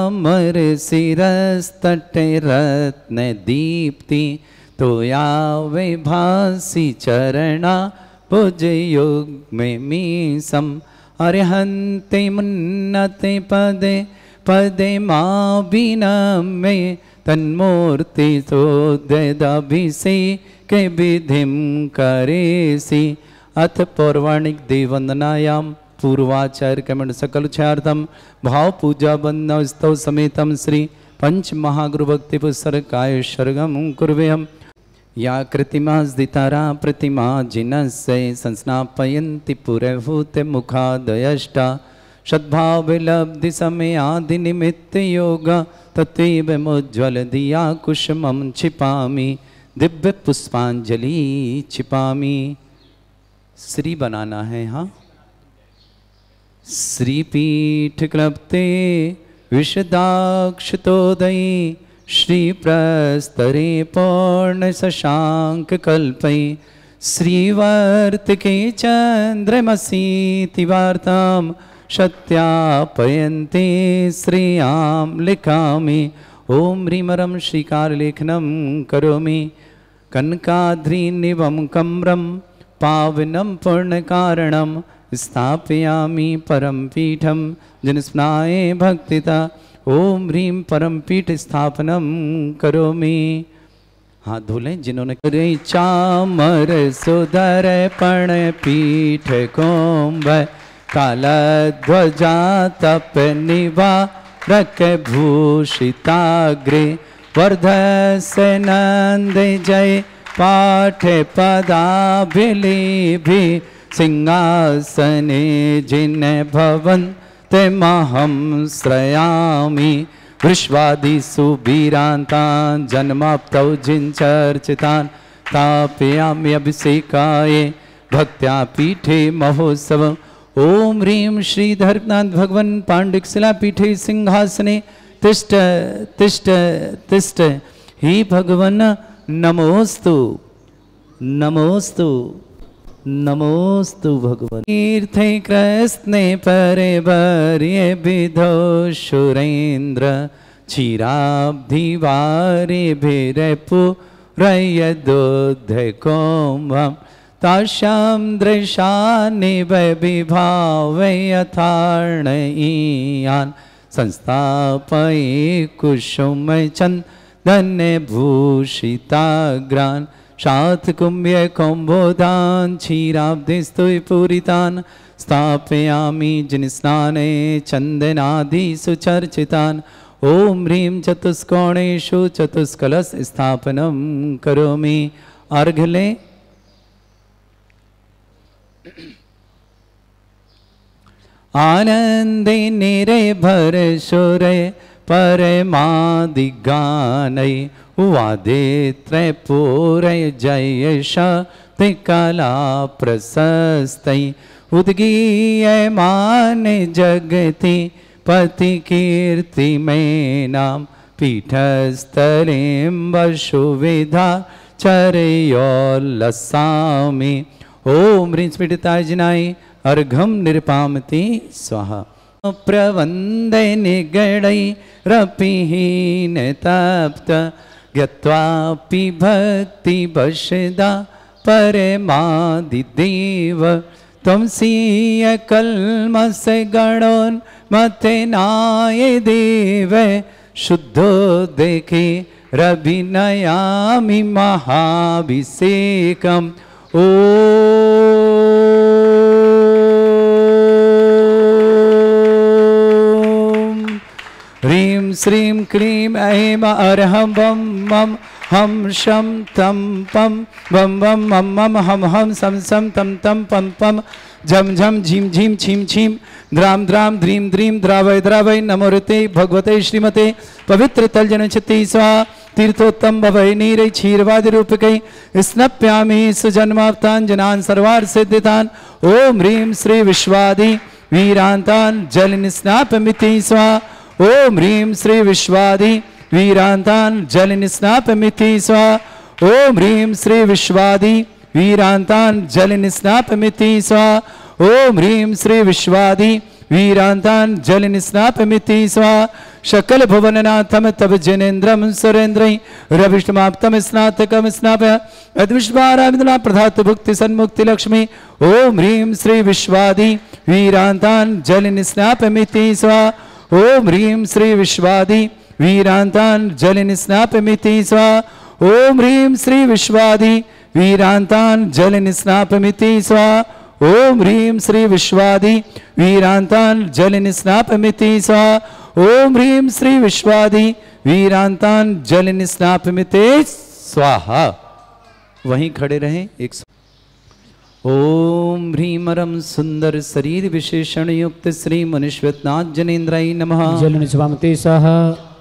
चामर शिरस्तटे रत्न दीप्ति तोयावे भासी चरणा भुज युग में मीसम अर्हन्ते मुन्नते पदे पदे माँ बीनमे तन्मूर्ति तोदभिषेक विधिम करेसि। अथ पौर्वाणिक देववंदनायाम पूर्वाचार्य कमंड सकल उच्चार्थम भाव पूजा वंदना स्तव समेतम श्री पंच महागुरु भक्ति पुस्तकाय शर्गम कुर्वेयम। या कृतिमा दितारा प्रतिमा जिनस्य संस्नापयन्ति पुरभूत मुखादयष्टा सद्भाव लब्धि समय आदि निमित्त योग तत्व मुज्ज्वल दिया कुसुमं छिपामि दिव्य पुष्पांजलि छिपामि। श्री बनाना है। हाँ, श्रीपीठ क्लप्ते विशदाक्षतोदयी श्री प्रस्तरे पूर्ण शशांक कल्पै श्रीवर्तके चंद्रमसीति वार्तां सत्यापयन्ते श्रियां लिखामि। ओम ह्रीमरं श्रीकारलेखनं करोमि कनकाद्रिनिवं कम्रं पावनं पूर्णकारणं स्थापयामि परम पीठम जनस्नाये भक्तिता। ओम ह्रीं परम पीठ स्थापनम करोमि। हाथ धोलें जिन्होंने करे चामर सुदर पण पीठ कोम्भ काला ध्वजा तप निभा रक भूषिताग्रे वर्धस्य नंद जय पाठ पदाभिलेभि सिंहासने जिन भवन तेमहं श्रयामि। वृष्वादिषु वीरान्तान् जन्माप्तौ जिनचर्चितान् स्थापयामि अभिषेकाय भक्त्या पीठे महोत्सव। ओम ह्रीं श्री धर्मनाथ भगवन् पाण्डिक शिलापीठे सिंहासने तिष्ठ तिष्ठ तिष्ठ। हे भगवन् नमोस्तु नमोस्तु नमोस्तु भगवन्। तीर्थे कृष्णे परिवर्य विधो सुरेन्द्र क्षीराब्धिवारे भिरपुरयदोद्धकोम्भं तासां दृशानिव विभावयथार्णयीयान् संस्थापये कुसुमचन्दनभूषिताग्रान् शातकुम्भ्य कौम्भोदान् क्षीराब्धिस्तुय पूरितान् स्थापयामि जिनस्नाने चन्दनादिषु चर्चितान्। ओम ह्रीं चतुष्कोणेषु चतुष्कलश स्थापनं करोमि। अर्घ्य लें। आनंदे निरभर सुरे परमादिगानै वादे त्रैपूरय जय शक्ति कला प्रशस्तै उद्गीयमान जगति पति कीर्ति में नाम पीठस्थलें वसुविधा चरयोल्लसामि। ओम ह्रीं स्फटिताय जिनाय अर्घं निर्पामति स्वाहा। प्रवंदे निगडै रपिहीन तप्त ज्ञत्वापि भक्ति वशदा परमादिदेव त्वमसीय कल्मष गणोन्मथनाय देव शुद्धो देखे रभिनयामि महाभिषेकम्। ओ ह्रीं श्रीं क्लीं ऐं अर्हं बम मम हम शम तम पम बम बम मम मम हम हम सम सम तम तम पम पम झम झम झीम झीम छीम छीम द्राम द्राम द्रीम द्रीम द्रावय द्रावय नमोरते भगवते श्रीमते पवित्र तलजनचति स्वाहा। तीर्थोत्तम भवै नीरै क्षीरवादि रूपकै स्नप्यामि सुजन्माप्तान् जनान् सर्वार्थ सिद्धितान्। ओम ह्रीं श्री विश्वादि वीरान्तान् जल निस्नापमिति स्वाहा। ओम ह्रीं श्री विश्वादि वीरान्तान् जल निस्नापमिति स्वाहा। ओम ह्रीं श्री विश्वादि वीरान्तान् जल निस्नापमिति स्वाहा। ओम ह्रीं श्री विश्वादि वीरान्तान् जल निस्नापमिति स्वाहा। शकल भुवननाथम तव जनेन्द्रम सुरेन्द्रई रविष्टमाप्तम स्नातकम स्नापय अद्विष्वारामिदुला प्रधातु भुक्ति सन्मुक्ति लक्ष्मी ओम ह्रीं श्री विश्वादि वीरांतान जल निस्नापमिति स्वा ओम ह्रीं श्री विश्वादि वीरांतान जल निस्नापमिति स्वा ओम ह्रीं श्री विश्वादि वीरांतान जल निस्नापमिति स्वा ओम ह्रीं श्री विश्वादि वीरांतान जल निस्नापमिति स्वा ओम ह्रीं श्री विश्वादि वीरांतान जल निस्नापमिते स्वाहा। वहीं खड़े रहें। ओम ह्रीमरम सुंदर शरीर विशेषण युक्त श्री मनुष्यनाथ जनेन्द्राय नमः। जल निस्वामते सह।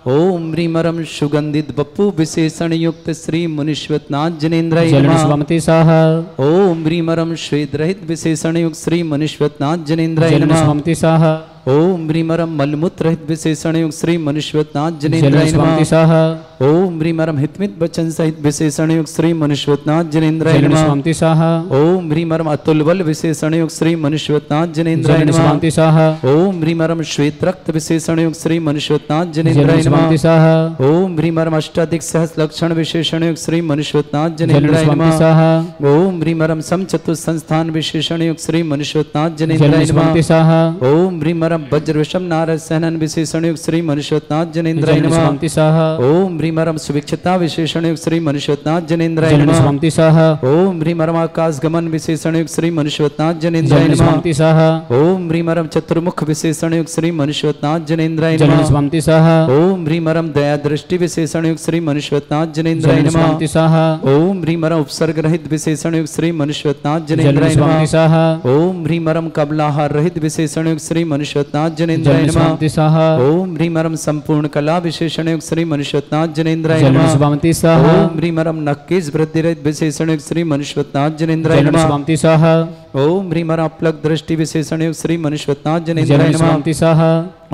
ओम ह्रीमरम सुगंधित बप्पू विशेषण युक्त श्री मनुष्यनाथ जनेन्द्राय जल नमः। निस्वामते सह। ओम ह्रीमरम श्वेत रहित विशेषण युक्त श्री मनुष्यनाथ जनेन्द्राय जल नमः। निस्वामते सह। ओम ह्रीमरम मलमूत्र रहित विशेषण युक्त श्री मनुष्यनाथ जल जनेन्द्राय निस्वामते नमः। सह। ओम ह्रीमरम हितमित वचन सहित विशेषण युक्त श्री मनुष्यनाथ जनेन्द्राय जल नमः। निस्वामते सह। ओम ह्रीमरम अतुल बल विशेषण युक्त श्री मनुष्यनाथ जनेन्द्राय जल नमः। निस्वामते सह। ओम ह्रीमरम श्वेत रक्त विशेषण युक्त श्री मनुष्यनाथ जल जनेन्द्राय निस्वामते नमः। सह। ओम ह्रीमरम अष्टाधिक सहस्र लक्षण विशेषण युक्त श्री मनुष्यनाथ जल जनेन्द्राय निस्वामते नमः। सह। ओम ह्रीमरम समचतुर संस्थान विशेषण युक्त श्री मनुष्यनाथ जल जनेन्द्राय निस्वामते नमः। सह। ओम ह्रीमरम वज्र विषम नारद सहनन विशेषण युक्त श्री मनुष्यनाथ जनेन्द्राय जल नमः। निस्वामते सह। ओम ह्रीमरम सुविक्षता विशेषण युक्त श्री मनुष्यनाथ जनेन्द्राय जल नमः। निस्वामते सह। ओम ह्रीमरम आकाश गमन विशेषण युक्त श्री मनुष्यनाथ जल जनेन्द्राय नमः। निस्वामते सह। ओम ह्रीमरम चतुर्मुख विशेषण युक्त श्री मनुष्यनाथ जनेन्द्राय जल नमः। निस्वामते सह। ओम ह्रीमरम दया दृष्टि विशेषण युक्त श्री मनुष्यनाथ जनेन्द्राय जल नमः। निस्वामते सह। ओम ह्रीमरम उपसर्ग रहित विशेषण युक्त श्री मनुष्यनाथ जल जनेन्द्राय निस्वामते नमः। सह। ओम ह्रीमरम कबलाहार रहित विशेषण युक्त श्री मनुष्यनाथ जनेन्द्राय जल नमः। निस्वामते सह। ओम ह्रीमरम संपूर्ण कला विशेषण युक्त श्री मनुष्यनाथ जनेन्द्राय जल नमः। निस्वामते सह। ओम ह्रीमरम नक्कीस वृद्धि रहित विशेषण युक्त श्री मनुष्यनाथ जनेन्द्राय जल नमः। निस्वामते सह। ओम ह्रीमरम अपलक दृष्टि विशेषण युक्त श्री मनुष्यनाथ जल जनेन्द्राय नमः। निस्वामते सह।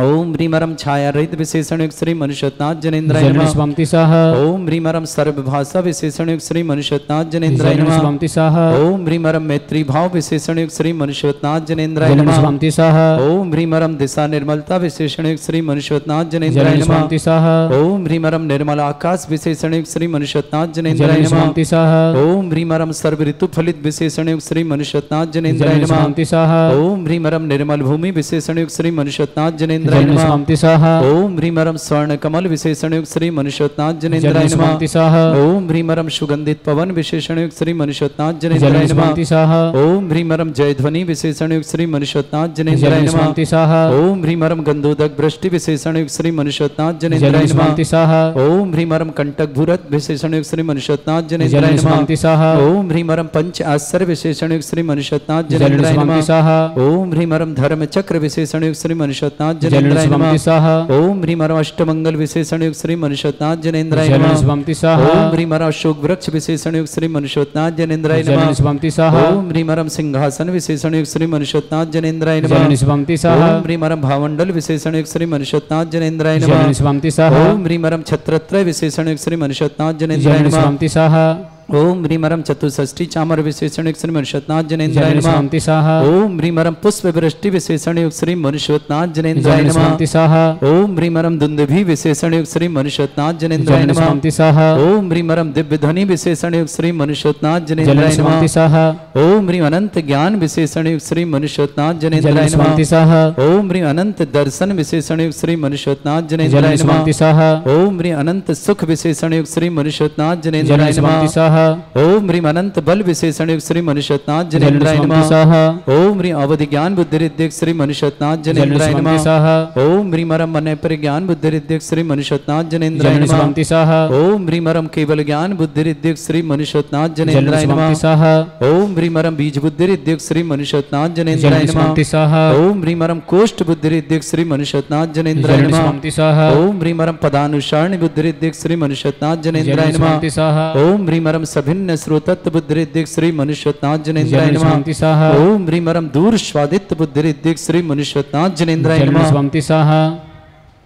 ओम ह्रीमरम छाया रहित विशेषण युक्त श्री मनुष्यनाथ जनेन्द्राय जल नमः। निस्वामते सह। ओम ह्रीमरम सर्वभाषा विशेषण युक्त श्री मनुष्यनाथ जनेन्द्राय जल नमः। निस्वामते सह। ओम ह्रीमरम मैत्री भाव विशेषण युक्त श्री मनुष्यनाथ जनेन्द्राय जल नमः। निस्वामते सह। ओम ह्रीमरम दिशा निर्मलता विशेषण युक्त श्री मनुष्यनाथ जल जनेन्द्राय नमः। निस्वामते सह। ओम ह्रीमरम निर्मल आकाश विशेषण युक्त श्री मनुष्यनाथ जल जनेन्द्राय नमः। निस्वामते सह। ओम ह्रीमरम सर्व ऋतु फलित विशेषण युक्त श्री मनुष्यनाथ जल जनेन्द्राय नमः। निस्वामते सह। ओम ह्रीमरम निर्मल भूमि विशेषण युक्त श्री मनुष्यनाथ जनेन्द्राय जल नमः। निस्वामते सह। ओम ह्रीमरम स्वर्ण कमल विशेषण युक्त श्री मनुष्यनाथ जल जनेन्द्राय नमः। निस्वामते सह। ओम ह्रीमरम सुगंधित पवन विशेषण युक्त श्री मनुष्यनाथ जल जनेन्द्राय नमः। निस्वामते सह। ओम ह्रीमरम जयध्वनि विशेषण युक्त श्री मनुष्यनाथ जल जनेन्द्राय नमः। निस्वामते सह। ओम ह्रीमरम गंधोदक वृष्टि विशेषण युक्त श्री मनुष्यनाथ जल जनेन्द्राय नमः। निस्वामते सह। ओम ह्रीमरम कंटक भूरत विशेषण युक्त श्री मनुष्यनाथ जल जनेन्द्राय नमः। निस्वामते सह। ओम ह्रीमरम पंच आश्चर्य विशेषण युक्त श्री मनुष्यनाथ जल जनेन्द्राय निस्वामते नमः। सह। ओम ह्रीमरम धर्म चक्र विशेषण युक्त श्री मनुष्यनाथ जल जनेन्द्राय नमः। निस्वामते सह। ओम ह्रीमरम अष्टमंगल विशेषण युक्त श्री मनुष्यनाथ जनेन्द्राय जल नमः। निस्वामते सह। ओम ह्रीमरम अशोक वृक्ष विशेषण युक्त श्री मनुष्यनाथ जनेन्द्राय जल नमः। निस्वामते सह। ओम ह्रीमरम सिंहासन विशेषण युक्त श्री मनुष्यनाथ जनेन्द्राय जल नमः। निस्वामते सह। ओम ह्रीमरम भावंडल विशेषण युक्त श्री मनुष्यनाथ जनेन्द्राय जल नमः। निस्वामते सह। ओम ह्रीमरम छत्रत्रय विशेषण युक्त श्री मनुष्यनाथ जनेन्द्राय जल नमः। निस्वामते सह। ओम ह्रीमरम चतुष्षष्टि चामर विशेषण युक्त श्री मनुष्यनाथ जल जनेन्द्राय नमः। निस्वामते सह। ओम ह्रीमरम पुष्प वृष्टि विशेषण युक्त श्री मनुष्यनाथ जनेन्द्राय जल नमः। निस्वामते सह। ओम ह्रीमरम दुंदुभि विशेषण युक्त श्री मनुष्यनाथ जनेन्द्राय जल नमः। निस्वामते सह। ओम ह्रीमरम दिव्य ध्वनि विशेषण युक्त श्री मनुष्यनाथ जल जनेन्द्राय निस्वामते नमः। सह। ओम ह्रीम अनंत ज्ञान विशेषण युक्त श्री मनुष्यनाथ जल जनेन्द्राय निस्वामते नमः। सह। ओम ह्रीम अनंत दर्शन विशेषण युक्त श्री मनुष्यनाथ जल जनेन्द्राय निस्वामते नमः। सह। ओम ह्रीम अनंत सुख विशेषण युक्त श्री मनुष्यनाथ जल जनेन्द्राय निस्वामते नमः। सह। ओम ह्रीम अनंत बल विशेषण युक्त श्री मनुष्यनाथ जल जनेन्द्राय निस्वामते नमः। सह। ओम ह्रीम अवधि ज्ञान बुद्धि रिद्धिक श्री मनुष्यनाथ जल जनेन्द्राय निस्वामते नमः। सह। ओम ह्रीमरम मन पर ज्ञान बुद्धि रिद्धिक श्री मनुष्यनाथ जनेन्द्राय जल नमः। निस्वामते सह। ओम ह्रीमरम केवल ज्ञान बुद्धि रिद्धिक श्री मनुष्यनाथ जल जनेन्द्राय निस्वामते नमः। सह। ओम ह्रीमरम बीज बुद्धि रिद्धिक श्री मनुष्यनाथ जल जनेन्द्राय नमः। निस्वामते सह। ओम ह्रीमरम कोष्ठ बुद्धि रिद्धिक श्री मनुष्यनाथ जनेन्द्राय जल नमः। निस्वामते सह। ओम ह्रीमरम पदानुसारण बुद्धि रिद्धिक श्री मनुष्यनाथ जल जनेन्द्राय नमः। निस्वामते सह। ओम ह्रीमरम सभिन्न श्रोतत्व बुद्धि रिद्धिक श्री मनुष्यनाथ जनेन्द्राय जल नमः। निस्वामते सह। ओम ह्रीमरम दूर स्वादित्व बुद्धि रिद्धिक श्री मनुष्यनाथ जनेन्द्राय जल नमः। निस्वामते सह।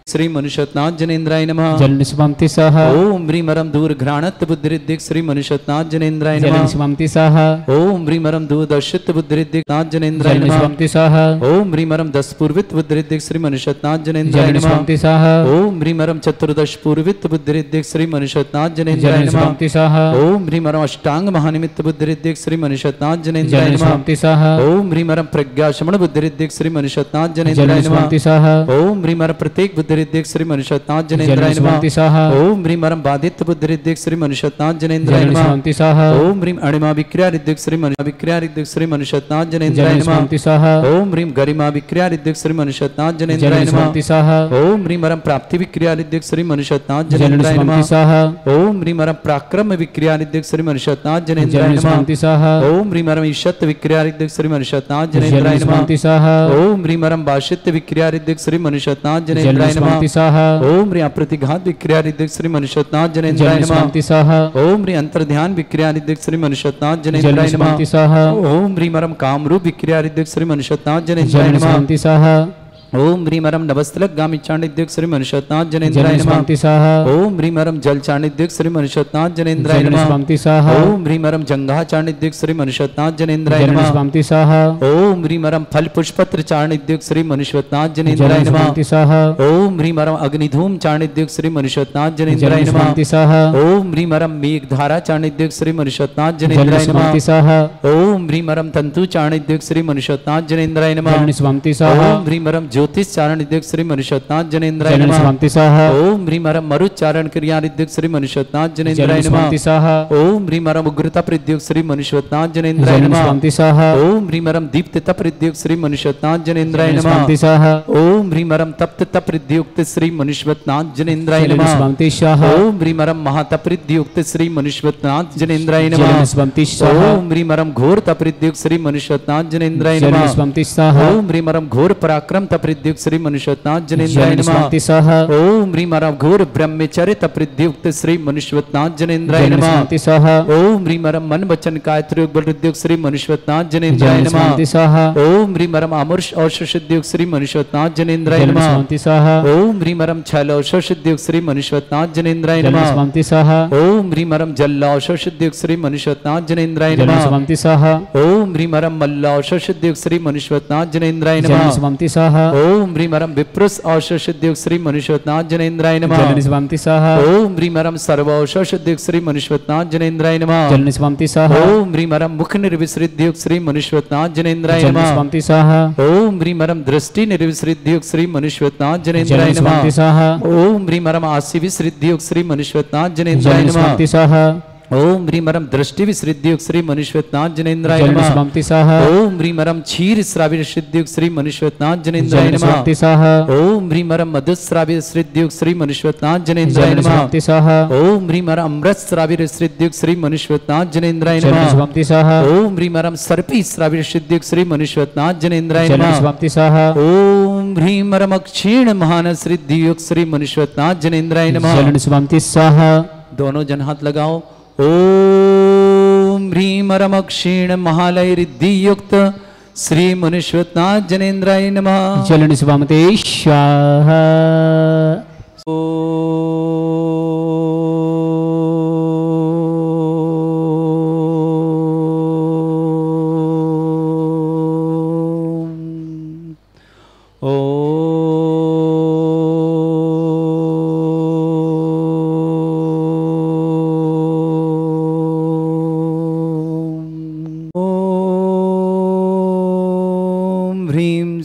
श्री मनुष्यनाथ जनेन्द्राय नमः। जल निष्पमति सह ओम ह्रीमरम दूर घ्राणत बुद्धिरिद्धिक श्री मनुष्यनाथ जनेन्द्राय जल नमः। निष्पमति सह ओम ह्रीमरम दूरदर्शित बुद्धिरिद्धिक नाथ जनेन्द्राय जल नमः। निष्पमति सह ओम ह्रीमरम 10 पूर्वित बुद्धिरिद्धिक श्री मनुष्यनाथ जल जनेन्द्राय नमः। निष्पमति सह ओम ह्रीमरम चतुर्दश पूर्वित बुद्धिरिद्धिक श्री मनुष्यनाथ जल जनेन्द्राय नमः। निष्पमति सह ओम ह्रीमरम अष्टांग महानिमित्त बुद्धिरिद्धिक श्री मनुष्यनाथ जल जनेन्द्राय नमः। निष्पमति सह ओम ह्रीमरम प्रज्ञा शमन बुद्धिरिद्धिक श्री मनुष्यनाथ जल जनेन्द्राय नमः। निष्पमति सह ओम ह्रीमरम प्रत्येक बुद्धिरिद्धिक श्री मनुष्यनाथ जल जनेन्द्राय नमः। निष्पमति सह ओम ह्रीमरम बाधित बुद्धिरिद्धिक श्री मनुष्यनाथ जनेन्द्राय जल नमः। निष्पमति सह ओम ह्रीम अणिमा विक्रिया रिद्धिक श्री विक्रिया रिद्धिक श्री मनुष्यनाथ जल जनेन्द्राय नमः। निष्पमति सह ओम ह्रीम गरिमा विक्रिया रिद्धिक श्री मनुष्यनाथ जल जनेन्द्राय नमः। निष्पमति सह ओम ह्रीमरम प्राप्ति विक्रिया रिद्धिक श्री मनुष्यनाथ जल जनेन्द्राय नमः। निष्पमति सह ओम ह्रीमरम पराक्रम विक्रिया रिद्धिक श्री मनुष्यनाथ जल जनेन्द्राय नमः। निष्पमति सह ओम ह्रीमरम ईशत विक्रिया रिद्धिक श्री मनुष्यनाथ जल जनेन्द्राय नमः। निष्पमति सह ओम ह्रीमरम भाषित विक्रिया रिद्धिक श्री मनुष्यनाथ जल जनेन्द्राय नमः। निष्पमति सह ओम ह्री अप्रतिघात विक्रिया रिद्धिक श्री मनुष्यनाथ जल जनेन्द्राय नमः। निष्पमति सह ओम ह्री अंतर्ध्यान विक्रिया रिद्धिक श्री मनुष्यनाथ जल जनेन्द्राय नमः। निष्पमति सह ओम ह्रीमरम कामरूप विक्रिया रिद्धिक श्री मनुष्यनाथ जल जनेन्द्राय नमः। निष्पमति सह ओम ह्रीमरम नवस्तलक गामी चाणिद्यक श्री मनुष्यनाथ जल जनेन्द्राय नमः। निष्पमति सह ओम ह्रीमरम जल चाणिद्यक श्री मनुष्यनाथ जनेन्द्राय जल नमः। निष्पमति सह ओम ह्रीमरम जंघा चाणिद्यक श्री मनुष्यनाथ जनेन्द्राय जल नमः। निष्पमति सह ओम ह्रीमरम फल पुष्पत्र चाणिद्यक श्री मनुष्यनाथ जल जनेन्द्राय नमः। निष्पमति सह ओम ह्रीमरम अग्निधूम चाणिद्यक श्री मनुष्यनाथ जल जनेन्द्राय नमः। निष्पमति सह ओम ह्रीमरम मेघधारा चाणिद्यक श्री मनुष्यनाथ जल जनेन्द्राय नमः। निष्पमति सह ओम ह्रीमरम तंतु चाणिद्यक श्री मनुष्यनाथ जनेन्द्राय जल नमः। निष्पमति सह ओम ह्रीमरम ज्योतिष चारणिद्यक श्री मनुष्यनाथ जनेन्द्राय जल नमः। निष्पमति सह ओम ह्रीमरम मरुच्चारण क्रियारिद्यक श्री मनुष्यनाथ जल जनेन्द्राय नमः। निष्पमति सह ओम ह्रीमरम उग्रता प्रद्योग श्री मनुष्यनाथ जनेन्द्राय जल नमः। निष्पमति सह ओम ह्रीमरम दीप्त प्रद्योग श्री मनुष्यनाथ जनेन्द्राय जल नमः। निष्पमति सह ओम ह्रीमरम तप्त प्रद्युक्त श्री मनुष्यनाथ जनेन्द्राय जल नमः। निष्पमति सह ओम ह्रीमरम महातप्रद्युक्त श्री मनुष्यनाथ जनेन्द्राय जल नमः। निष्पमति सह ओम ह्रीमरम घोर तप्रद्युक्त श्री मनुष्यनाथ जनेन्द्राय जल नमः। निष्पमति सह ओम ह्रीमरम घोर पराक्रम तप्रद्युक्त श्री मनुष्यनाथ जल जनेन्द्राय नमः। निष्पमति सह ओम ह्रीमरम घोर ब्रह्मचर्य तप्रद्युक्त श्री मनुष्यनाथ जनेन्द्राय जल नमः। निष्पमति सह ओम ह्रीमरम मन वचन कायत्रोग बलद्युक्त श्री मनुष्यनाथ जल जनेन्द्राय नमः। निष्पमति सह ओम ह्रीमरम अमर्ष औषधयुक्त श्री मनुष्यनाथ जनेन्द्राय जल नमः। निष्पमति सह ओम ह्रीमरम छल औषधयुक्त श्री मनुष्यनाथ जनेन्द्राय जल नमः। निष्पमति सह ओम ह्रीमरम जल औषधयुक्त श्री मनुष्यनाथ जनेन्द्राय जल नमः। निष्पमति सह ओम ह्रीमरम मल्ल औषधयुक्त श्री मनुष्यनाथ जनेन्द्राय जल नमः। निष्पमति सह ओम ह्रीमरम विप्रुष औषधयुक्त श्री मनुष्यनाथ जनेन्द्राय जल नमः। निष्पमति सह ओम ह्रीमरम सर्व औषधयुक्त श्री मनुष्यनाथ जनेन्द्राय नमः। जल निष्पमति सह ओम ह्रीमरम मुख निर्विसृद्युक्त श्री मनुष्यनाथ जनेन्द्राय जल नमः। निष्पमति सह ओम ह्रीमरम दृष्टि निर्विसृद्युक्त श्री मनुष्यनाथ जल जनेन्द्राय निष्पमति नमः। सह ओम ह्रीमरम आसि विसृद्युक्त श्री मनुष्यनाथ जल जनेन्द्राय नमः। निष्पमति सह ओम ह्रीमरम दृष्टि विसृद्युक्त श्री मनुष्यनाथ जनेन्द्राय जल नमः। निष्पमति सह ओम ह्रीमरम क्षीर श्राव्य सिद्युक्त श्री मनुष्यनाथ जनेन्द्राय जल नमः। निष्पमति सह ओम ह्रीमरम मधुश्राव्य सिद्युक्त श्री मनुष्यनाथ जनेन्द्राय जल नमः। निष्पमति सह ओम ह्रीमरम अमृत श्राव्य सिद्युक्त श्री मनुष्यनाथ जनेन्द्राय जल नमः। निष्पमति सह ओम ह्रीमरम सर्पी श्राव्य सिद्युक्त श्री मनुष्यनाथ जनेन्द्राय जल नमः। निष्पमति सह ओम ह्रीमरम क्षीण महान सिद्युक्त श्री मनुष्यनाथ जनेन्द्राय नमः। जल निष्पमति सह दोनों जन हाथ लगाओ। ओम ह्रीमरम क्षीण महालय रिद्धि युक्त श्री मनुष्यनाथ जनेन्द्राय नमः। जल निष्पमति स्वाहा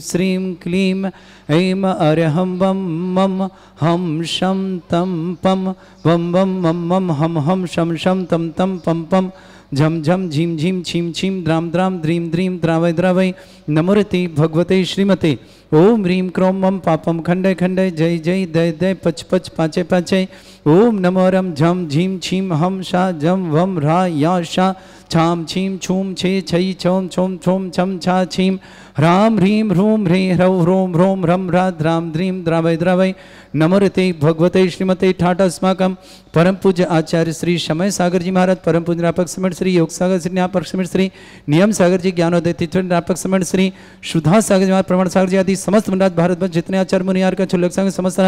श्रीं क्लीं ऐं अरहं वं मम हम शं तं पं वं वं मं मम हम हम शं शं तं तं पं पं झम झम झीम झीम छीम छीम द्राम द्राम द्रीम द्रीम द्रावय द्रावय नमोरति भगवते श्रीमते। ओम ह्रीं क्रों मम पापम खंडय खंडय जय जय दय दय पच पच पाचे पाचे। ओम नमो रम झम झीम छीम हम शा जम वम रा या शा छाम छीम छूम छे छई छोम छोम छोम छम छा छीम। ह्रां ह्रीं ह्रूं ह्रीं ह्रौं ह्रों ह्रों ह्रं ह्रां द्रीं द्रावय द्रावय नमोते भगवते श्रीमते ठाट अस्माकं परम पूज्य आचार्य श्री समय सागर जी महाराज, परम पूज्य निरापक समर्थ श्री योग सागर श्री न्यापक समर्थ श्री नियम सागर जी, ज्ञानोदय तीर्थन निरापक समर्थ श्री शुद्धा सागर जी महाराज, प्रमाण सागर जी आदि समस्त मंडल भारत में जितने आचार्य मुनियार का चुल्लक संग समस्त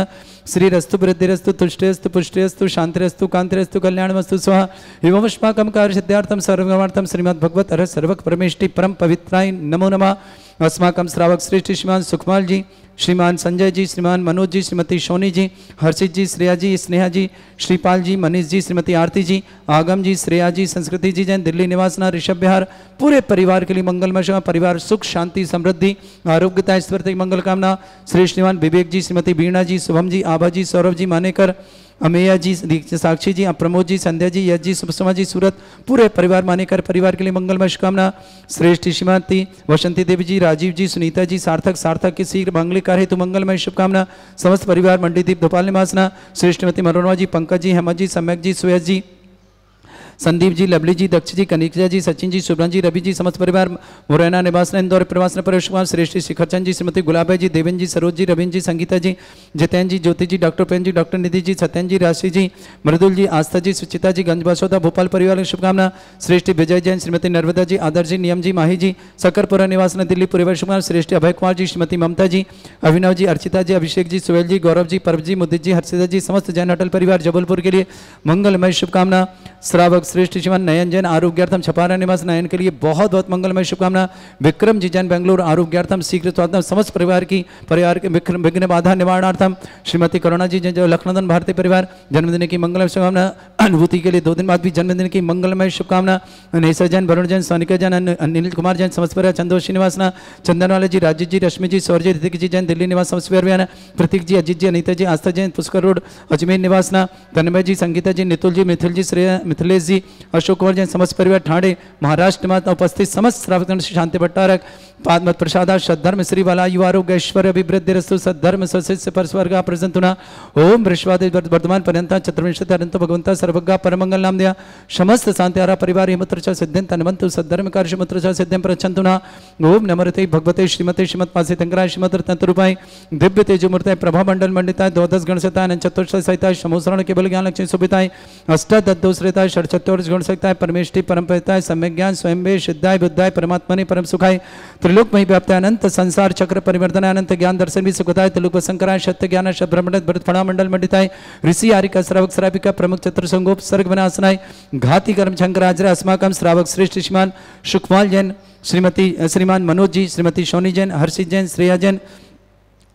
श्री रस्तु वृद्धिरस्तु तुष्टिरस्तु पुष्टिरस्तु शांतिरस्तु कांतिरस्तु कल्याणमस्तु स्वाहा एवं अस्माकं कार्य सिद्धार्थम सर्वगमार्थम श्रीमद् भगवत अरहत सर्वक परमेष्टि परम पवित्राय नमो नमः। अस्माकं श्रावक श्रेष्ठ श्रीमान सुखमाल जी, श्रीमान संजय जी, श्रीमान मनोज जी, श्रीमती सोनी जी, हर्षित जी, श्रेया जी, स्नेहा जी, श्रीपाल जी, मनीष जी, श्रीमती आरती जी, आगम जी, श्रेया जी, संस्कृति जी जैन, दिल्ली निवासना, ऋषभ बिहार, पूरे परिवार के लिए मंगलमय परिवार सुख शांति समृद्धि आरोग्यता ऐश्वर्य मंगल कामना। श्री श्रीमान विवेक जी, श्रीमती बीणा जी, शुभम जी, आभा जी, सौरभ जी मानेकर, अमेया जी, साक्षी जी, प्रमोद जी, संध्या जी, यश जी, सुषमा जी, सूरत, पूरे परिवार मानेकर परिवार के लिए मंगलमय शुभकामना। श्रेष्ठ श्रीमती वसंती देवी जी, राजीव जी, सुनीता जी, सार्थक के शीघ्र मंगलिकार हेतु मंगलमय शुभकामना। समस्त परिवार मंडीदीप भोपाल निवासना, श्री श्रीमती मनोरमा जी, पंकज जी, हेमंत जी, सम्यक जी, सुयश जी, संदीप जी, लवली जी, दक्ष जी, कनिका जी, सचिन जी, सुब्रन जी, रवि जी, समस्त परिवार मुरैना निवासना इंदौर प्रवासन प्रवेश कुमार, श्रेष्ठ शिखरचंद जी, श्रीमती गुलाबा जी, देवेंद्र जी, सरोज जी, रविंद्र जी, संगीता जी, जितेंद्र जी, ज्योति जी, डॉक्टर प्रेम जी, डॉक्टर निधि जी, सत्यन जी, राशि जी, मृदुल जी, आस्था जी, सुचिता जी, गंज बसोदा भोपाल परिवार की शुभकामना। श्रेष्ठ विजय जैन, श्रीमती नर्मदा जी, आदर्श जी, नियम जी, माही जी, सकरपुरा निवासना दिल्ली परिवार शुभकामना। श्रेष्ठ अभय कुमार जी, श्रीमती ममता जी, अभिनव जी, अर्चिता जी, अभिषेक जी, सुहेल जी, गौरव जी, परब जी, मुदित जी, हर्षिता जी, समस्त जैन अटल परिवार जबलपुर के लिए मंगलमय शुभकामना। श्रावक श्रेष्ठ श्रीमान नयन जैन आरोग्यार्थम छपारा निवास नयन के लिए बहुत बहुत मंगलमय शुभकामना। विक्रम जी जैन बेंगलुर आरोग्यार्थम शीघ्र स्वास्थ्य समस्त परिवार के विघ्न बाधा निवारणार्थम। श्रीमती करुणा जी जैन जो लखनऊ भारतीय परिवार जन्मदिन की मंगलमय शुभकामना। अनुभूति के लिए 2 दिन बाद भी जन्मदिन की मंगलमय शुभकामना। नेसा जैन, वरुण जैन, सोनिका जैन, अनिल कुमार जैन, समस्त परिवार चंदोशी निवासना, चंदनवाला जी, राजीव जी, रश्मि जी, सौर जी, ऋतिक जी जैन दिल्ली निवास समस्त परिवार, प्रतीक जी, अजीत जी, अनीता जी, आस्था जैन पुष्कर रोड अजमेर निवासना, तन्मय जी, संगीता जी, नितुल जी, मिथिल जी, श्रेया, मिथिलेश जी, अशोक कुमार जैन, समस्त परिवार ठाणे महाराष्ट्र में उपस्थित समस्त श्रावक शांति भट्टारक पादमत प्रसादा सद्धर्म श्री वाला युवा आरोग्य ऐश्वर्य अभिवृद्धि रस्तु सद्धर्म सशिष्य परस्वर्गा प्रसंतुना ओम बृहस्पति वर्धमान पर्यंता चतुर्विंशति अनंत भगवंता सर्वज्ञा परमंगल नाम दिया समस्त शांति आरा परिवार हिमत्र च सिद्धिं तन्वंतु सद्धर्म कार्य मुत्र च सिद्धिं प्रचंतुना ओम नमरते भगवते श्रीमते श्रीमत पासे तंकराय श्रीमत तंतरूपाय दिव्य तेजो मूर्ताय प्रभा मंडल मंडिताय द्वादश गणसताय चतुर्थ सहिताय समोसरण केवल ज्ञान लक्ष्मी सुभिताय अष्टादशरेताय षट्चत्वारिश गणसक्ताय परमेष्टि परमपिताय सम्यक ज्ञान स्वयं सिद्धाय बुद्धाय परमात्मने परम सुखाय त्रिलोक मही व्याप्त अनंत संसार चक्र परिवर्तन अनंत ज्ञान दर्शन भी सुखदाय त्रिलोक शंकराय सत्य ज्ञान ब्रह्मण फणा मंडल मंडिताय ऋषि आरिका श्रावक श्राविका प्रमुख चतुर संगोप सर्ग विनाशनाय घाती कर्म शंकराचार्य अस्माकं श्रावक श्रेष्ठ श्रीमान सुखमाल जैन श्रीमान मनोज जी श्रीमती सोनी जैन हर्षित जैन श्रेया जैन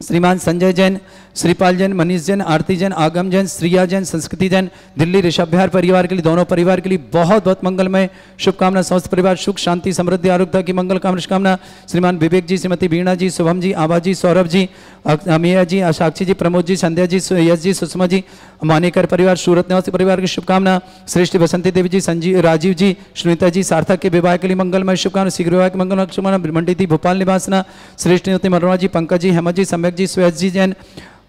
श्रीमान संजय जैन श्रीपाल जैन मनीष जैन आरती जैन आगम जैन श्रिया जैन संस्कृति जैन दिल्ली ऋषभ बिहार परिवार के लिए दोनों परिवार के लिए बहुत बहुत मंगलमय शुभकामना। समस्त परिवार सुख शांति समृद्धि आरोग्यता की मंगल कामना। श्रीमान विवेक जी श्रीमती बीणा जी शुभम जी आभा जी सौरभ जी अमिया जी साक्षी जी प्रमोद जी संध्या जी यश जी सुषमा जी मानेकर परिवार सूरत निवासी परिवार की शुभकामना। श्रेष्ठ बसंती देवी जी संजीव राजीव जी सुनीता जी सार्थक के विवाह के लिए मंगलमय शुभकामना शीघ्र विवाह की मंगलमय शुभकामना। मंडी भोपाल निवासना श्रेष्ठ मनोरमा जी पंकज जी हेमंत जी सम्यक जी सुयश जी जैन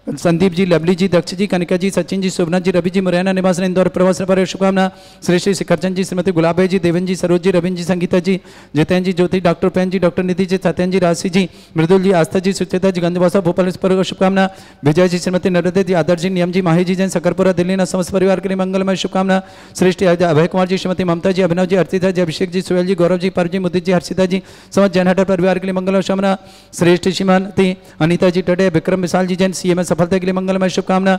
संदीप जी लवली जी दक्ष जी कनिका जी सचिन जी शोभना जी रवि जी मुरैना निवास इंदौर प्रवास पर शुभकामना। श्री श्री शिखरचंद जी श्रीमती गुलाबे जी देवेंद्र जी सरोज जी रविंद्र जी संगीता जी जितेंद्र जी ज्योति डॉक्टर पेन जी डॉक्टर निधि जी सत्यन जी राशि जी मृदुल जी आस्था जी सुचेता जी गंजवासा भोपाल पर शुभकामना। विजय जी श्रीमती नर्मदे जी आदर्श जी नियम जी माही जी जैन सकरपुरा दिल्ली न समस्त परिवार के लिए मंगलमय शुभकामना। श्रेष्ठ अभय कुमार जी श्रीमती ममता जी अभिनव जी अर्चिता जी अभिषेक जी सुहेल जी गौरव जी पर जी मुदित जी हर्षिता जी समस्त जैन परिवार के लिए मंगलमय शुभकामना। श्रेष्ठ श्रीमती अनिता जी टडे विक्रम विशाल जी जैन सीएमए सफलता के लिए मंगलमय शुभकामना।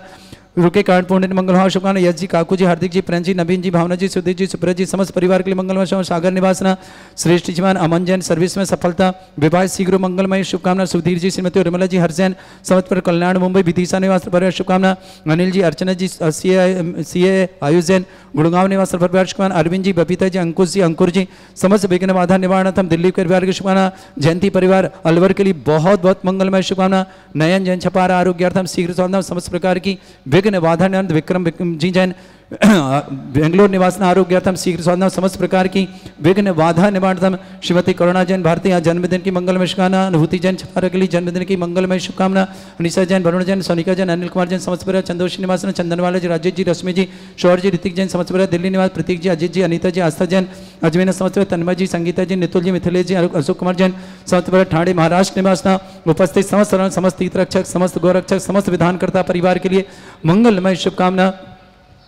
रुके कारण पूर्ण मंगल शुभकामना। यश जी काकू जी हार्दिक जी प्रेम जी नवीन जी भावना जी सुधीर जी सुब्रत जी समस्त परिवार के लिए मंगलमय शुभकामना। सागर निवासना श्रेष्ठ जीवन अमन जैन सर्विस में सफलता विवाह शीघ्र मंगलमय शुभकामना। सुधीर जी श्रीमती उर्मिला जी हरजैन समस्त पर कल्याण मुंबई विदिशा निवास परिवार शुभकामना। अनिल जी अर्चना जी सीए आयुष जैन गुड़गांव निवास परिवार शुभकामना। अरविंद जी बबीता जी अंकुश जी अंकुर जी समस्त विघ्न बाधा निवारणार्थम दिल्ली परिवार की शुभकामना। जयंती परिवार अलवर के लिए बहुत बहुत मंगलमय शुभकामना। नयन जैन छपारा आरोग्यार्थम शीघ्र समस्त प्रकार की विघ्न बाधा निवारण विक्रम जी जैन बेंगलोर निवासन आरोग्यार्थम शीघ्र साधना समस्त प्रकार की विघ्न बाधा निवारणार्थम श्रीमती करुणा जैन भारती आज जन्मदिन की मंगलमय शुभकामना, अनुभूति जैन छपारा के लिए जन्मदिन की मंगलमय शुभकामना, अनिशा जैन, वरुण जैन, सोनिका जैन, अनिल कुमार जैन समस्त परिवार, चंदोशी निवासन, चंदनवाला जी, राजेश जी, रश्मि जी, शौर्य जी, ऋतिक जैन समस्त परिवार, दिल्ली निवास प्रतीक जी, अजीत जी, अनीता जी, आस्था जैन, अजमेर समस्त परिवार, तन्मय जी, संगीता जी, नितुल जी, मिथिलेश जी, अशोक कुमार जैन समस्त परिवार, ठाणे महाराष्ट्र निवासना उपस्थित समस्त तीर्थरक्षक, समस्त गौरक्षक, समस्त विधानकर्ता परिवार के लिए मंगलमय शुभकामना,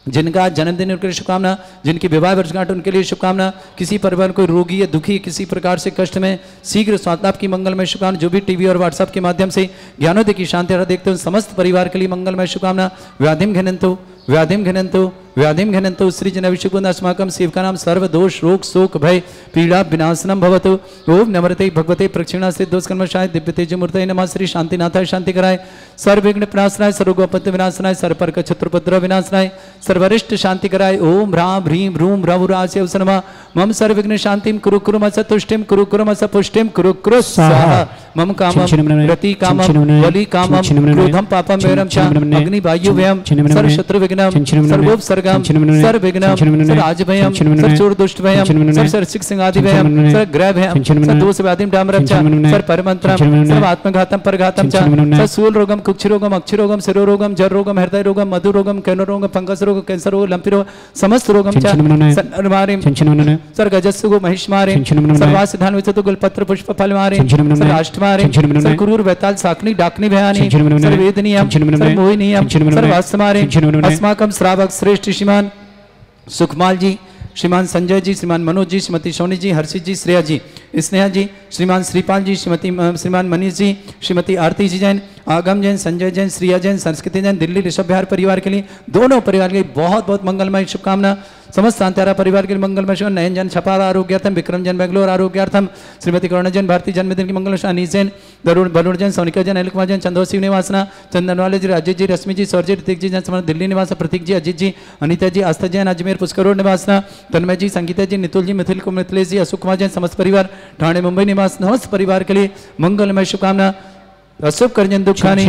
जिनका जन्मदिन उनके लिए शुभकामना, जिनकी विवाह वर्षगांठ उनके लिए शुभकामना, किसी परिवार कोई रोगी या दुखी किसी प्रकार से कष्ट में शीघ्र स्वास्थ्य लाभ की मंगलमय शुभकामना, जो भी टीवी और व्हाट्सएप के माध्यम से ज्ञानोदय की शांति देखते हैं समस्त परिवार के लिए मंगलमय शुभकामना। व्याधिम घनंतु व्याधिम घनंतु व्याधिम घनंतु सृजनविशुकुंद अस्माकं सेवकानां सर्वदोष रोग शोक भय पीड़ा विनाशनम भवतु। ओम नमरते भगवते प्रक्षिणा से दोष कर्मशाय दिव्य तेज मूर्तये नमः। श्री शांतिनाथाय शांति कराय, सर्वविघ्न विनाशनाय, सर्वगोपत्य विनाशनाय, सर्वपर्क शत्रुपद्रव विनाशनाय, सर्वरिष्ट शांति कराय। ओम ह्रां ह्रीं ह्रूं रघुरास्य नमः। मम सर्वविघ्न शांतिं कुरु कुरु मस तुष्टिं कुरु कुरु मस पुष्टिं कुरु कुरु स्वाहा। मम कामं रति कामं बलि कामं क्रोधं पापं वैरं च अग्नि वायु व्ययं सर्व शत्रु विघ्नं सर्वोपसर्गं सर्वविघ्नं सर्वराजभयं सर्वचोर दुष्ट भयं सर्वशिक सिंहादि भयं सर्वग्रह भयं सर्वदोष व्याधिं डामरं च सर्वपरमन्त्रं सर्वात्मघातं परघातं च सर्वशूल रोगं कुक्षि रोगं अक्षि रोगं शिरो रोगं जर रोगं हृदय रोगं मधु रोगं कैनो रोगं फंगस रोगं कैंसर रोगं लंपी रोगं समस्त रोगं च सर्वमारिं सर्वगजस्सु गो महिष्मारिं सर्वासिधान विचतु गुलपत्र पुष्प फल मारिं सर्वाष्टमारिं सर्वकुरूर वैताल साकनी डाकनी भयानी सर्ववेदनीयं सर्वमोहिनीयं सर्वास्मारिं अस्माकं श्रावक श्रेष्ठ श्रीमान सुखमाल जी, श्रीमान संजय जी, श्रीमान मनोज जी, श्रीमती सोनी जी, हर्षित जी, श्रेया जी, स्नेहा जी, श्रीमान श्रीपाल जी, श्रीमान मनीष जी, श्रीमती आरती जी जैन, आगम जैन, संजय जैन, श्रिया जैन, संस्कृति जैन, दिल्ली ऋषभ बिहार परिवार के लिए दोनों परिवार के लिए बहुत बहुत मंगलमय शुभकामना। समस्त शांतारा परिवार के लिए मंगलमय शुभ। नयन जैन छपारा आरोग्यार्थम, विक्रम जैन बेंगलोर आरोग्यार्थम, श्रीमती करुणा जैन भारतीय जन्मदिन की मंगल। अनीस जैन, वरुण जैन, सोनिका जैन, अनिल कुमार जैन, चंदोशी निवासना, चंदनवाले जी, राजेश जी, रश्मि जी, सौर्य ऋतिक जी जैन दिल्ली निवास, प्रतीक जी, अजीत जी, अनिता जी, आस्था जैन अजमेर पुष्करोड निवासना, तन्मय जी, संगीता जी, नितुल जी, मिथिलेश जी, अशोक कुमार जैन समस्त परिवार, ठाणे मुंबई निवास समस्त परिवार के लिए मंगलमय शुभकामना। अशुभ कर्जन दुखानी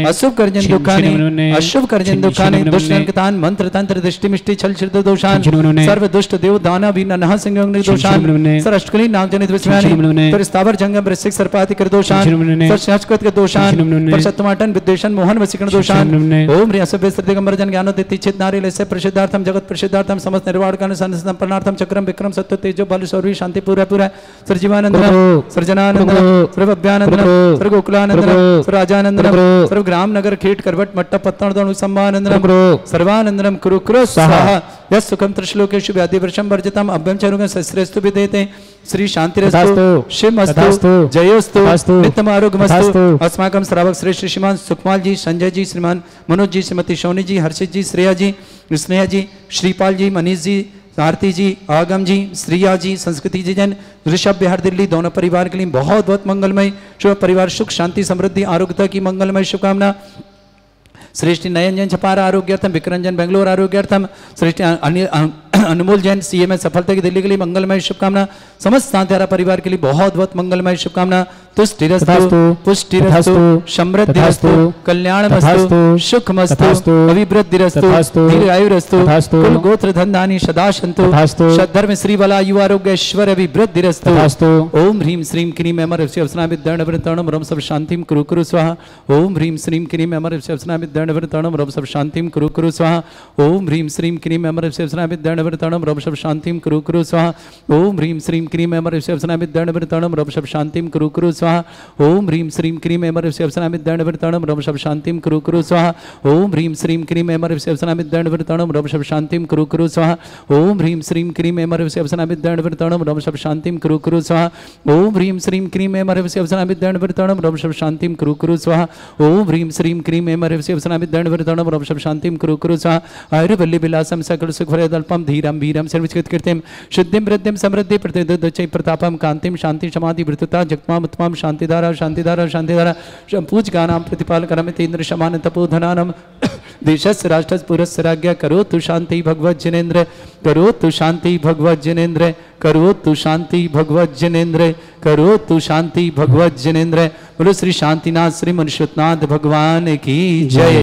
अशुभ कर्जन दुखानी अशुभ कर्जन दुखानी दुष्टंकतान मंत्र तंत्र दृष्टि मिष्टि छल छिद्र दोषान सर्व दुष्ट देव दाना वीर नह संयोग दोषान सर अष्टकली नागजनित विस्मयानि पर स्थावर जंगम वृश्चिक सर्पाति कर दोषान सर संस्कृत के दोषान पर सत्तमाटन विद्वेषण मोहन वसीकरण दोषान ओम ह्रीं असभ्य दिगंबर जन ज्ञानोदिति चित नारी लस्य प्रसिद्धार्थम जगत प्रसिद्धार्थम समस्त निर्वाण कान संपन्नार्थम चक्रम विक्रम सत्य तेजो बल शौर्य शांति पूरा पूरा सर्जीवानंदनम सर्जनानंदनम सर्वभ्यानंदनम सर्वगोकुलानंदनम सर्वराजानंदनम सर्वग्राम नगर खेट करवट मट्टा पत्तन सम्मानंदनम सर्वानंदनम कुरु कुरु स्वाहा। यस् सुखम त्रिश्लोकेषु व्याधि वर्षम वर्जितम अभ्यम चरुगं सस्रेस्तु विदेते श्री शांतिरस्तु शिवमस्तु जयोस्तु नित्यम आरोग्यमस्तु। अस्माकं श्रावक श्रेष्ठ श्रीमान सुखमाल जी, संजय जी, श्रीमान मनोज जी, श्रीमती सोनी जी, हर्षित जी, श्रेया जी, स्नेहा जी, श्रीपाल जी, मनीष जी, आरती जी, आगम जी, श्रिया जी, संस्कृति जी जैन ऋषभ बिहार दिल्ली दोनों परिवार के लिए बहुत बहुत मंगलमय शुभ। परिवार सुख शांति समृद्धि आरोग्यता की मंगलमय शुभकामना। श्रेष्ठ नयन जैन छपारा आरोग्यार्थम, विक्रम जैन बेंगलोर आरोग्यार्थम, श्रेष्ठ अनमोल जैन सीए में सफलता की दिल्ली के लिए मंगलमय शुभकामना। समस्त शांतिहारा परिवार के लिए बहुत बहुत मंगलमय शुभकामना। तुष्टिरस्तु पुष्टिरस्तु समृद्धिरस्तु कल्याणमस्तु सुखमस्तु अभिवृद्धिरस्तु दीर्घायुरस्तु कुल गोत्र धन्धानि सदा सन्तु सद्धर्म श्री बला युवा आरोग्य ऐश्वर्य अभिवृद्धिरस्तु। ओम ह्रीं श्रीं क्रीं अमर अवसनाभिद्रणवृतणम रम सब शांतिं कुरु कुरु स्वाहा। ओम ह्रीं श्रीं क्रीं अमर अवसनाभिद्रणवृतणम रम सब शांतिं कुरु कुरु स्वाहा। ओम ह्रीं श्रीं क्रीं अमर अवसनाभिद्रणवृतणम रम सब शांतिं कुरु कुरु स्वाहा। ओम ह्रीं श्रीं क्रीं अमर अवसनाभिद्रणवृतणम रम सब शांतिं कुरु कुरु स्वाहा। ओम ह्रीं श्रीं क्रीं अमर अवसनाभिद्रणवृतणम रम सब शांतिं कुरु कुरु स्वाहा। ओम ह्रीं श्रीं क्रीं अमर अवसनाभिद्रणवृतणम रम सब शांतिं कुरु कुरु स्वाहा। ओम ह्रीं श्रीं क्रीं अमर अवसनाभिद्रणवृतणम रम सब शांतिं कुरु कुरु स्वाहा। ओम ह्रीं श्रीं क्रीं अमर अवसनाभिद्रणवृतणम रम सब शांतिं कुरु कुरु स्वाहा। ओम ह्रीं श्रीं क्रीं अमर अवसनाभिद्रणवृतणम रम सब शांतिं कुरु कुरु स्वाहा। आयुर्वल्ली विलासम सकल सुखवरदल्पम धीरम वीरम सर्वचित कीर्तिम शुद्धिं वृद्धिं समृद्धि प्रतिदुच्चै प्रतापम कांतिम शांति समाधि वृत्तता जगमाम उत्तमम शांतिधारा शांतिधारा शांतिधारा पूजगानां प्रतिपालकरमितेन्द्र शमान तपोधनानम देशस्य राष्ट्रस्य पुरस्य राज्ञा करोतु शांति भगवत जिनेन्द्र करोतु शांति भगवत जिनेन्द्र करोतु शांति भगवत जिनेन्द्र करोतु शांति भगवत जिनेन्द्र। बोलो श्री शांतिनाथ श्री मनुष्यनाथ भगवान की जय।